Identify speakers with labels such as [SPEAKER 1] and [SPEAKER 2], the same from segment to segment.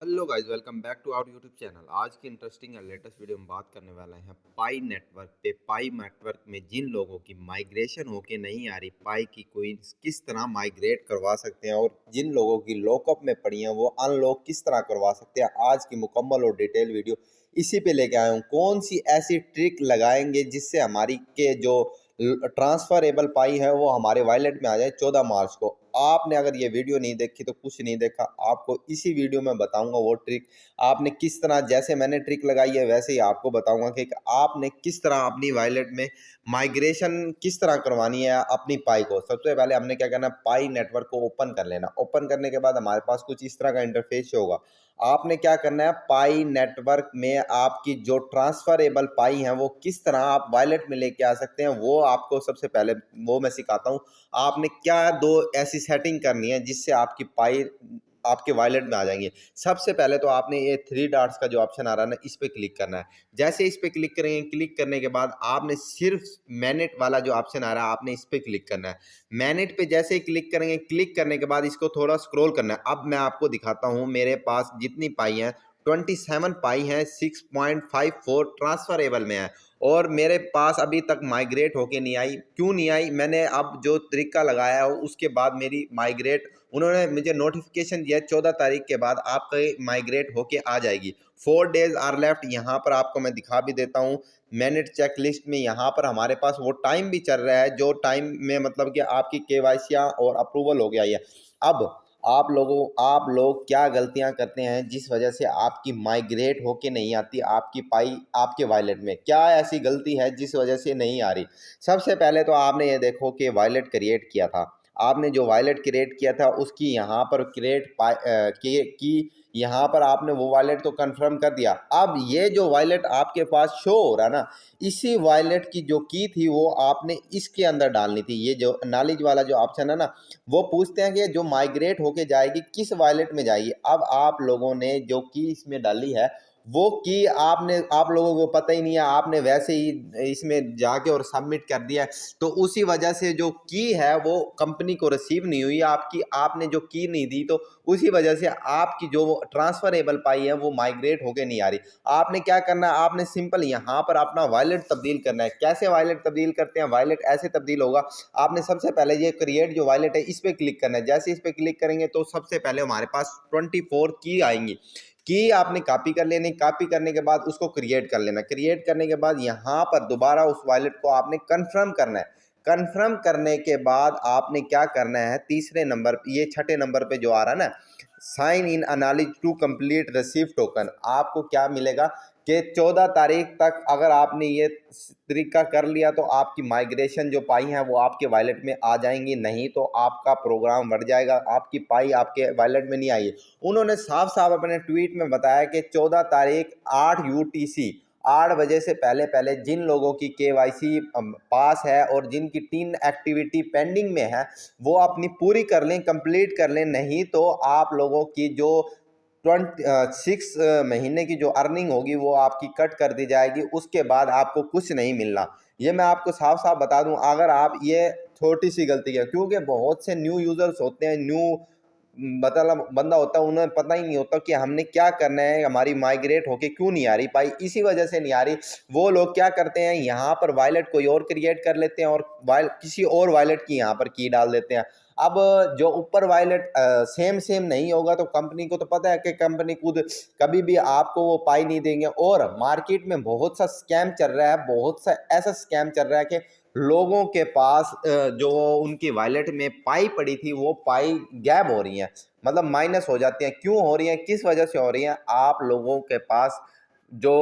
[SPEAKER 1] Hello guys, welcome back to our YouTube channel. आज की interesting और लेटेस्ट वीडियो में बात करने वाले हैं पाई नेटवर्क पे। पाई नेटवर्क में जिन लोगों की माइग्रेशन होके नहीं आ रही पाई की कोइंस किस तरह माइग्रेट करवा सकते हैं, और जिन लोगों की लॉकअप में पड़ी हैं वो अनलॉक किस तरह करवा सकते हैं। आज की मुकम्मल और डिटेल वीडियो इसी पे लेके आया हूँ। कौन सी ऐसी ट्रिक लगाएंगे जिससे हमारी के जो ट्रांसफरेबल पाई है वो हमारे वॉलेट में आ जाए 14 मार्च को। आपने अगर ये वीडियो नहीं देखी तो कुछ नहीं देखा। आपको इसी वीडियो में बताऊंगा वो ट्रिक आपने किस तरह, जैसे मैंने ट्रिक लगाई है वैसे ही आपको बताऊंगा कि आपने किस तरह अपनी वॉलेट में माइग्रेशन किस तरह करवानी है अपनी पाई को। सबसे पहले हमने क्या करना है, पाई नेटवर्क को ओपन कर लेना। ओपन करने के बाद हमारे पास कुछ इस तरह का इंटरफेस होगा। आपने क्या करना है, पाई नेटवर्क में आपकी जो ट्रांसफरेबल पाई है वो किस तरह आप वॉलेट में लेके आ सकते हैं वो आपको सबसे पहले वो मैं सिखाता हूँ। आपने क्या दो ऐसी सेटिंग करनी है जिससे आपकी पाई आपके वॉलेट में आ जाएंगे। सबसे पहले तो आपने ये थ्री डॉट्स का जो ऑप्शन आ रहा है ना, इस पे क्लिक करना है। जैसे इस पे क्लिक करेंगे, क्लिक करने के बाद आपने सिर्फ मैनेट वाला जो ऑप्शन आ रहा है आपने इस पे क्लिक करना है। मैनेट पे जैसे ही क्लिक करेंगे, क्लिक करने के बाद इसको थोड़ा स्क्रॉल करना है। अब मैं आपको दिखाता हूँ मेरे पास जितनी पाई है 27 पाई है, 6.54 ट्रांसफरेबल में है, और मेरे पास अभी तक माइग्रेट होके नहीं आई। क्यों नहीं आई? मैंने अब जो तरीका लगाया है उसके बाद मेरी माइग्रेट, उन्होंने मुझे नोटिफिकेशन दिया 14 तारीख के बाद आपका माइग्रेट होके आ जाएगी। 4 डेज आर लेफ्ट। यहाँ पर आपको मैं दिखा भी देता हूँ मैनेट चेक लिस्ट में। यहाँ पर हमारे पास वो टाइम भी चल रहा है जो टाइम में मतलब कि आपकी केवाईसियाँ और अप्रूवल हो गया है। अब आप लोग क्या गलतियां करते हैं जिस वजह से आपकी माइग्रेट होके नहीं आती आपकी पाई आपके वॉलेट में? क्या ऐसी गलती है जिस वजह से नहीं आ रही? सबसे पहले तो आपने ये देखो कि वॉलेट क्रिएट किया था। आपने जो वॉलेट क्रिएट किया था उसकी यहाँ पर की यहाँ पर आपने वो वॉलेट तो कंफर्म कर दिया। अब ये जो वॉलेट आपके पास शो हो रहा है ना, इसी वॉलेट की जो की थी वो आपने इसके अंदर डालनी थी। ये जो नॉलेज वाला जो ऑप्शन है ना, वो पूछते हैं कि जो माइग्रेट होके जाएगी किस वॉलेट में जाएगी। अब आप लोगों ने जो की इसमें डाली है वो की आप लोगों को पता ही नहीं है, आपने वैसे ही इसमें जाके और सबमिट कर दिया। तो उसी वजह से जो की है वो कंपनी को रिसीव नहीं हुई आपकी, आपने जो की नहीं दी, तो उसी वजह से आपकी जो ट्रांसफरेबल पाई है वो माइग्रेट होके नहीं आ रही। आपने क्या करना है, आपने सिंपल यहाँ पर अपना वॉलेट तब्दील करना है। कैसे वॉलेट तब्दील करते हैं? वॉलेट ऐसे तब्दील होगा, आपने सबसे पहले ये क्रिएट जो वॉलेट है इस पर क्लिक करना है। जैसे इस पर क्लिक करेंगे तो सबसे पहले हमारे पास 24 की आएंगी। की आपने कॉपी कर लेनी। कॉपी करने के बाद उसको क्रिएट कर लेना। क्रिएट करने के बाद यहाँ पर दोबारा उस वॉलेट को आपने कन्फर्म करना है। कन्फर्म करने के बाद आपने क्या करना है, तीसरे नंबर ये छठे नंबर पे जो आ रहा है ना, sign in analyse to complete receive token, आपको क्या मिलेगा कि 14 तारीख तक अगर आपने ये तरीका कर लिया तो आपकी माइग्रेशन जो पाई है वो आपके वॉलेट में आ जाएंगी, नहीं तो आपका प्रोग्राम बढ़ जाएगा, आपकी पाई आपके वॉलेट में नहीं आई। उन्होंने साफ साफ अपने ट्वीट में बताया कि 14 तारीख 8 यूटीसी 8 बजे से पहले पहले जिन लोगों की केवाईसी पास है और जिनकी 3 एक्टिविटी पेंडिंग में है वो अपनी पूरी कर लें, कंप्लीट कर लें, नहीं तो आप लोगों की जो 6 महीने की जो अर्निंग होगी वो आपकी कट कर दी जाएगी। उसके बाद आपको कुछ नहीं मिलना। ये मैं आपको साफ साफ बता दूं, अगर आप ये छोटी सी गलती है, क्योंकि बहुत से न्यू यूजर्स होते हैं, न्यू मतलब बंदा होता है, उन्हें पता ही नहीं होता कि हमने क्या करना है, हमारी माइग्रेट होके क्यों नहीं आ रही पाई, इसी वजह से नहीं आ रही। वो लोग क्या करते हैं, यहाँ पर वॉलेट कोई और क्रिएट कर लेते हैं और किसी और वॉलेट की यहाँ पर की डाल देते हैं। अब जो ऊपर वॉलेट सेम सेम नहीं होगा तो कंपनी को तो पता है कि कंपनी खुद कभी भी आपको वो पाई नहीं देंगे। और मार्केट में बहुत सा स्कैम चल रहा है, बहुत सा ऐसा स्कैम चल रहा है कि लोगों के पास जो उनकी वॉलेट में पाई पड़ी थी वो पाई गैब हो रही है, मतलब माइनस हो जाती है। क्यों हो रही है, किस वजह से हो रही है? आप लोगों के पास जो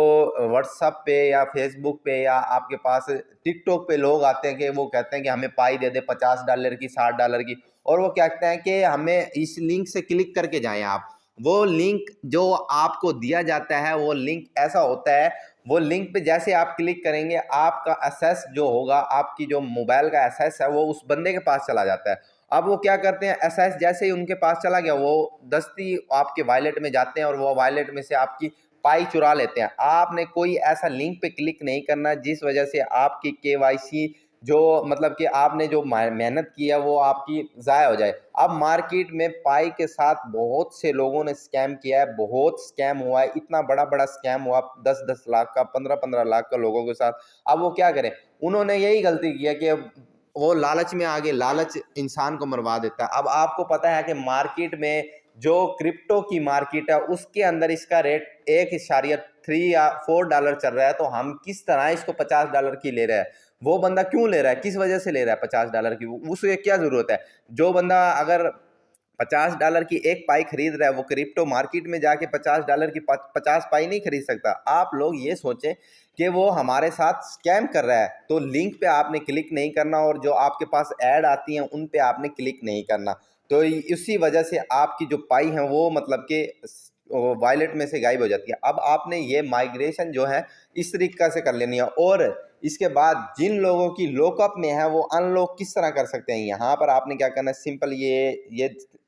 [SPEAKER 1] व्हाट्सएप पे या फेसबुक पे या आपके पास टिकटॉक पे लोग आते हैं कि वो कहते हैं कि हमें पाई दे दे $50 की, $60 की, और वो कहते हैं कि हमें इस लिंक से क्लिक करके जाएं आप। वो लिंक जो आपको दिया जाता है वो लिंक ऐसा होता है, वो लिंक पे जैसे आप क्लिक करेंगे आपका एक्सेस जो होगा, आपकी जो मोबाइल का एक्सेस है वो उस बंदे के पास चला जाता है। अब वो क्या करते हैं, एक्सेस जैसे ही उनके पास चला गया वो दस्ती आपके वॉलेट में जाते हैं और वो वॉलेट में से आपकी पाई चुरा लेते हैं। आपने कोई ऐसा लिंक पे क्लिक नहीं करना जिस वजह से आपकी केवाईसी जो मतलब कि आपने जो मेहनत की है वो आपकी ज़ाया हो जाए। अब मार्केट में पाई के साथ बहुत से लोगों ने स्कैम किया है, बहुत स्कैम हुआ है, इतना बड़ा-बड़ा स्कैम हुआ 10-10 लाख का, 15-15 लाख का लोगों के साथ। अब वो क्या करें? उन्होंने यही गलती की है कि अब वो लालच में आ गए, लालच इंसान को मरवा देता है। अब आपको पता है कि मार्केट में जो क्रिप्टो की मार्केट है, उसके अंदर इसका रेट 1.3 या $4 चल रहा है, तो हम किस तरह इसको $50 की ले रहे हैं? वो बंदा क्यों ले रहा है? किस वजह से ले रहा है $50 की? उसे क्या ज़रूरत है? जो बंदा अगर $50 की एक पाई खरीद रहा है, वो क्रिप्टो मार्केट में जाके $50 की 50 पाई नहीं खरीद सकता। आप लोग ये सोचें कि वो हमारे साथ स्कैम कर रहा है, तो लिंक पे आपने क्लिक नहीं करना और जो आपके पास ऐड आती हैं उन पे आपने क्लिक नहीं करना। तो इसी वजह से आपकी जो पाई है वो मतलब कि वॉलेट में से गायब हो जाती है। अब आपने ये माइग्रेशन जो है इस तरीक़ा से कर लेनी है, और इसके बाद जिन लोगों की लॉकअप में है वो अनलॉक किस तरह कर सकते हैं, यहाँ पर आपने क्या करना है, सिंपल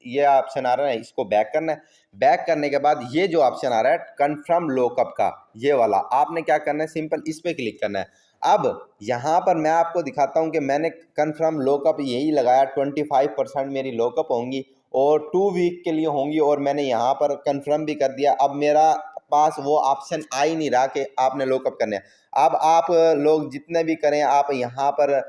[SPEAKER 1] ये ऑप्शन आ रहा है, इसको बैक करना है। बैक करने के बाद ये जो ऑप्शन आ रहा है कन्फर्म लॉकअप का, ये वाला आपने क्या करना है, सिंपल इस पे क्लिक करना है। अब यहाँ पर मैं आपको दिखाता हूँ कि मैंने कन्फर्म लॉकअप यही लगाया, 25% मेरी लॉकअप होंगी और 2 वीक के लिए होंगी, और मैंने यहाँ पर कन्फर्म भी कर दिया। अब मेरा पास वो ऑप्शन आ ही नहीं रहा कि आपने लॉकअप करने हैं। अब आप लोग जितने भी करें, आप यहाँ पर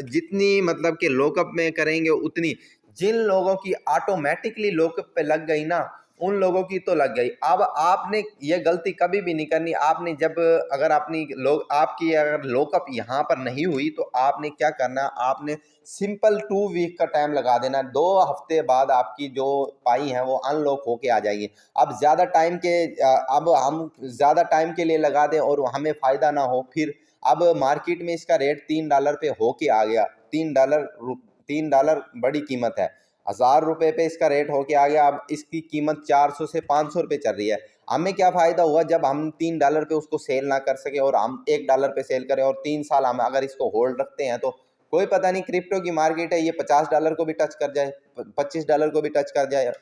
[SPEAKER 1] जितनी मतलब कि लॉकअप में करेंगे उतनी, जिन लोगों की ऑटोमेटिकली लॉकअप पे लग गई ना, उन लोगों की तो लग गई। अब आपने ये गलती कभी भी नहीं करनी। आपने जब अगर आपकी अगर लॉकअप यहाँ पर नहीं हुई तो आपने क्या करना है, आपने सिंपल 2 वीक का टाइम लगा देना। 2 हफ्ते बाद आपकी जो पाई है वो अनलॉक होके आ जाएगी। अब ज़्यादा टाइम के अब हम ज़्यादा टाइम के लिए लगा दें और हमें फ़ायदा ना हो, फिर अब मार्केट में इसका रेट $3 पे होके आ गया। $3 बड़ी कीमत है। ₹1000 पे इसका रेट होके आ गया। अब इसकी कीमत 400 से ₹500 चल रही है। हमें क्या फ़ायदा हुआ जब हम $3 पे उसको सेल ना कर सके और हम $1 पे सेल करें, और 3 साल हम अगर इसको होल्ड रखते हैं तो कोई पता नहीं, क्रिप्टो की मार्केट है, ये $50 को भी टच कर जाए, $25 को भी टच कर जाए।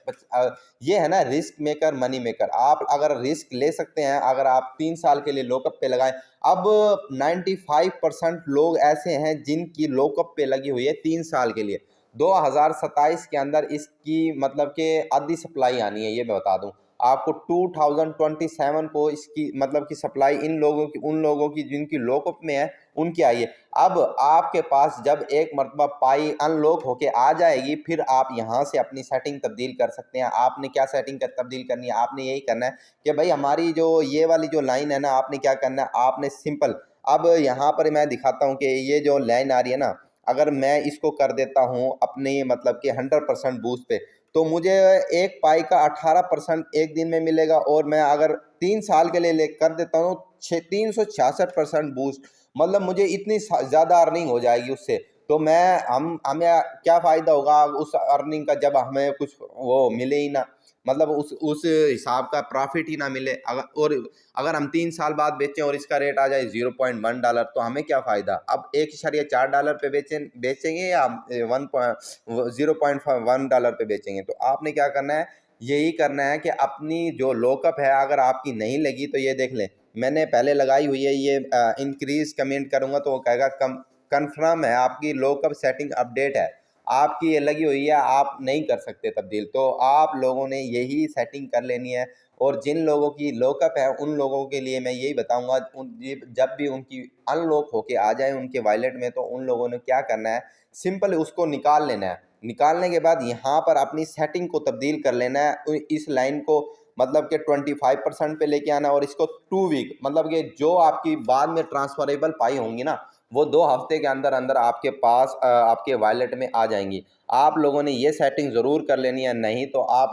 [SPEAKER 1] ये है ना रिस्क मेकर, मनी मेकर। आप अगर रिस्क ले सकते हैं, अगर आप 3 साल के लिए लॉकअप पे लगाएं। अब 95% लोग ऐसे हैं जिनकी लॉकअप पे लगी हुई है 3 साल के लिए। 2027 के अंदर इसकी मतलब कि आधी सप्लाई आनी है, ये मैं बता दूं आपको। 2027 को इसकी मतलब की सप्लाई उन लोगों की जिनकी लॉकअप में है उनकी आई है। अब आपके पास जब एक मरतबा पाई अनलॉक होके आ जाएगी, फिर आप यहाँ से अपनी सेटिंग तब्दील कर सकते हैं। आपने क्या सेटिंग तब्दील करनी है, आपने यही करना है कि भाई हमारी जो ये वाली जो लाइन है ना, आपने क्या करना है, आपने सिंपल अब यहाँ पर मैं दिखाता हूँ कि ये जो लाइन आ रही है ना, अगर मैं इसको कर देता हूँ अपने मतलब कि 100% बूस्ट पे, तो मुझे एक पाई का 18% एक दिन में मिलेगा, और मैं अगर 3 साल के लिए कर देता हूँ 366% बूस्ट, मतलब मुझे इतनी ज़्यादा अर्निंग हो जाएगी उससे। तो हमें क्या फ़ायदा होगा उस अर्निंग का जब हमें कुछ वो मिले ही ना, मतलब उस हिसाब का प्रॉफिट ही ना मिले। अगर हम 3 साल बाद बेचें और इसका रेट आ जाए $0.1, तो हमें क्या फ़ायदा। अब $1.4 पे बेचेंगे या हम 0.1 पे बेचेंगे। तो आपने क्या करना है, यही करना है कि अपनी जो लॉकअप है, अगर आपकी नहीं लगी तो ये देख लें, मैंने पहले लगाई हुई है। ये इंक्रीज कमेंट करूँगा तो वो कहेगा कन्फर्म है, आपकी लॉकअप सेटिंग अपडेट है, आपकी ये लगी हुई है, आप नहीं कर सकते तब्दील। तो आप लोगों ने यही सेटिंग कर लेनी है। और जिन लोगों की लॉकअप है उन लोगों के लिए मैं यही बताऊंगा, जब भी उनकी अनलॉक होके आ जाए उनके वॉलेट में, तो उन लोगों ने क्या करना है, सिंपल उसको निकाल लेना है। निकालने के बाद यहाँ पर अपनी सेटिंग को तब्दील कर लेना है। इस लाइन को मतलब कि 25% पे लेके आना है, और इसको 2 वीक मतलब कि जो आपकी बाद में ट्रांसफरेबल पाई होंगी ना, वो 2 हफ्ते के अंदर अंदर आपके पास आपके वॉलेट में आ जाएंगी। आप लोगों ने ये सेटिंग ज़रूर कर लेनी है, नहीं तो आप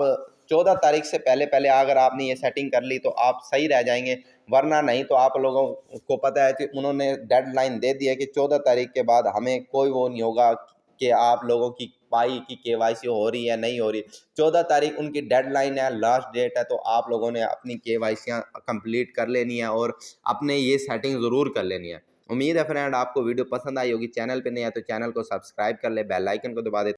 [SPEAKER 1] 14 तारीख से पहले पहले अगर आपने ये सेटिंग कर ली तो आप सही रह जाएंगे, वरना नहीं तो आप लोगों को पता है कि उन्होंने डेडलाइन दे दी है कि 14 तारीख के बाद हमें कोई वो नहीं होगा कि आप लोगों की पाई की केवाईसी हो रही है नहीं हो रही। 14 तारीख उनकी डेडलाइन है, लास्ट डेट है, तो आप लोगों ने अपनी केवाईसियाँ कंप्लीट कर लेनी है और अपने ये सेटिंग ज़रूर कर लेनी है। उम्मीद है फ्रेंड आपको वीडियो पसंद आई होगी। चैनल पे नहीं है तो चैनल को सब्सक्राइब कर ले, बेल आइकन को दबा दे।